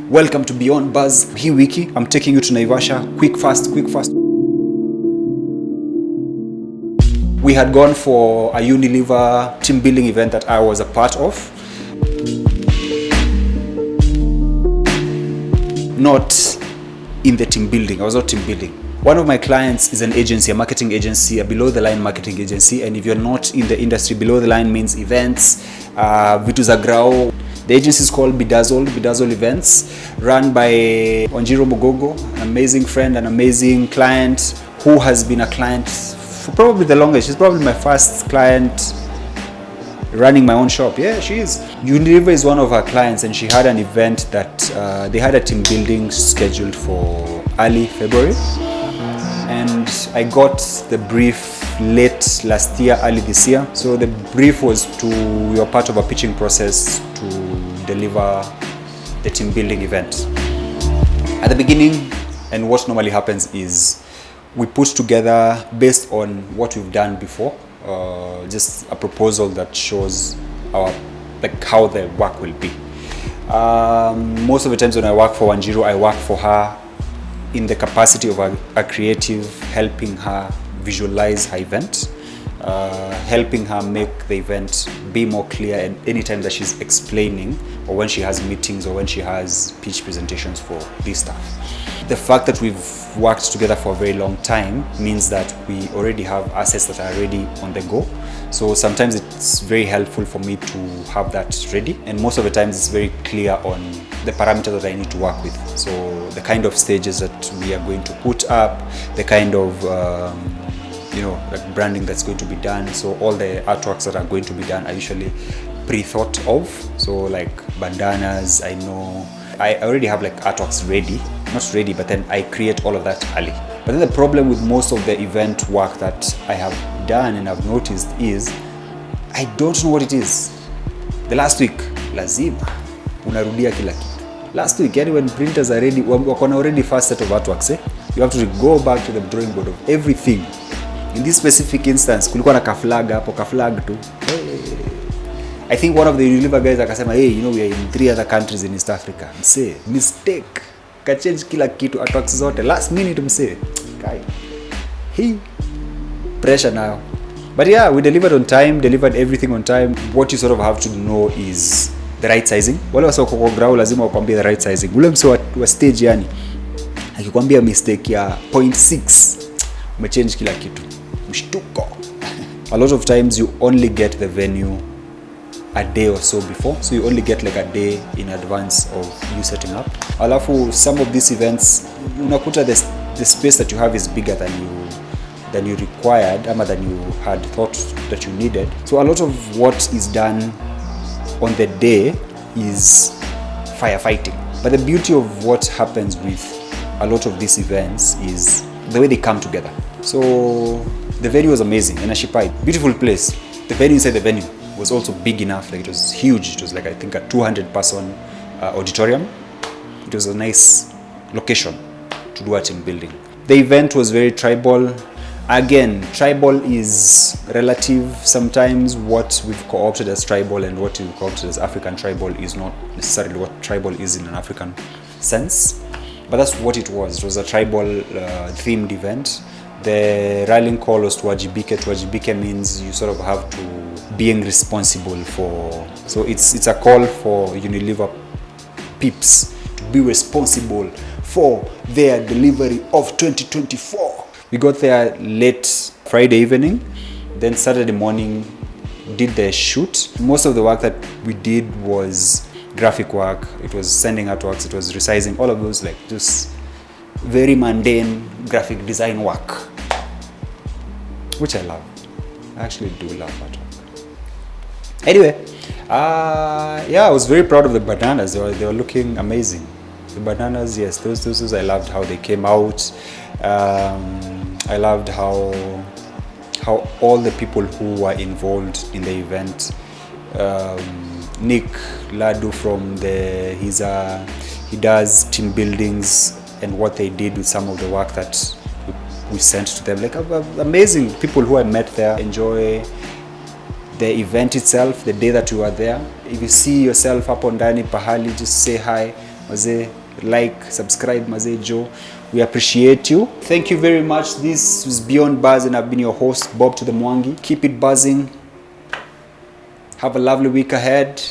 Welcome to Beyond Buzz. Hii wiki, I'm taking you to Naivasha. Quick, fast. We had gone for a Unilever team building event that I was a part of. Not in the team building. I was not team building. One of my clients is an agency, a marketing agency, a below-the-line marketing agency. And if you're not in the industry, below-the-line means events, vitu za grau. The agency is called Bedazzled Events, run by Wanjiro Mogogo, an amazing friend, an amazing client who has been a client for probably the longest. She's probably my first client running my own shop. Yeah, she is. Unilever is one of her clients, and she had an event that they had a team building scheduled for early February. And I got the brief late last year, early this year. So the brief was you're part of a pitching process to deliver the team building event. At the beginning, and what normally happens is we put together, based on what we've done before, just a proposal that shows how the work will be. Most of the times when I work for Wanjiro, I work for her in the capacity of a creative, helping her visualize her event, helping her make the event be more clear and anytime that she's explaining, or when she has meetings, or when she has pitch presentations for this stuff. The fact that we've worked together for a very long time means that we already have assets that are ready on the go. So sometimes it's very helpful for me to have that ready, and most of the times it's very clear on the parameters that I need to work with. So the kind of stages that we are going to put up, the kind of like branding that's going to be done. So all the artworks that are going to be done are usually pre-thought of. So like bandanas, I know I already have like artworks ready, not ready, but then I create all of that early. But then the problem with most of the event work that I have done and I've noticed is I don't know what it is. The last week, lazima unarudia kila kitu. Last week, when printers are ready, wakona already first set of artworks, you have to go back to the drawing board of everything. In this specific instance, kulikuwa na kaflag hapo, kaflag tu. I think one of the Unilever guys akasema, we are in 3 other countries in East Africa. Mse, mistake. Kachange kila kitu, artworks zote. Last minute mse. Kai. Pressure now. But yeah, we delivered on time, delivered everything on time. What you sort of have to know is the right sizing. Wale wasa kwa grau lazima wakwambie the right sizing. Ule mse wa stage yani, akikwambia mistake ya 0.6, umechange kila kitu. Mshtuko. A lot of times you only get the venue a day or so before, so you only get like a day in advance of you setting up. Alafu some of these events unakuta the space that you have is bigger than you required, ama than you had thought that you needed. So a lot of what is done on the day is firefighting. But the beauty of what happens with a lot of these events is the way they come together. So the venue was amazing, and Ashipai, beautiful place. The venue inside the venue was also big enough, like it was huge. It was like I think a 200-person auditorium. It was a nice location to do a team building. The event was very tribal. Again, tribal is relative. Sometimes what we've co-opted as tribal and what we've co-opted as African tribal is not necessarily what tribal is in an African sense. But that's what it was. It was a tribal themed event. The rallying call was tuwajibike. Tuwajibike means you sort of have to being responsible for. So it's a call for Unilever peeps to be responsible for their delivery of 2024. We got there late Friday evening, then Saturday morning did the shoot. Most of the work that we did was graphic work. It was sending artworks, it was resizing, all of those like just very mundane graphic design work, which I love. I actually do love that work. Anyway, I was very proud of the bananas. They were looking amazing. The bananas, yes, those I loved how they came out. I loved how all the people who were involved in the event. Nick Ladu he does team buildings, and what they did with some of the work that we sent to them, like amazing people who I met there. Enjoy the event itself, the day that you are there. If you see yourself hapo ndani pahali, just say hi. mazee, like, subscribe, mazee Joe. We appreciate you. Thank you very much. This was Beyond Buzz, and I've been your host, Bob to the Mwangi. Keep it buzzing. Have a lovely week ahead.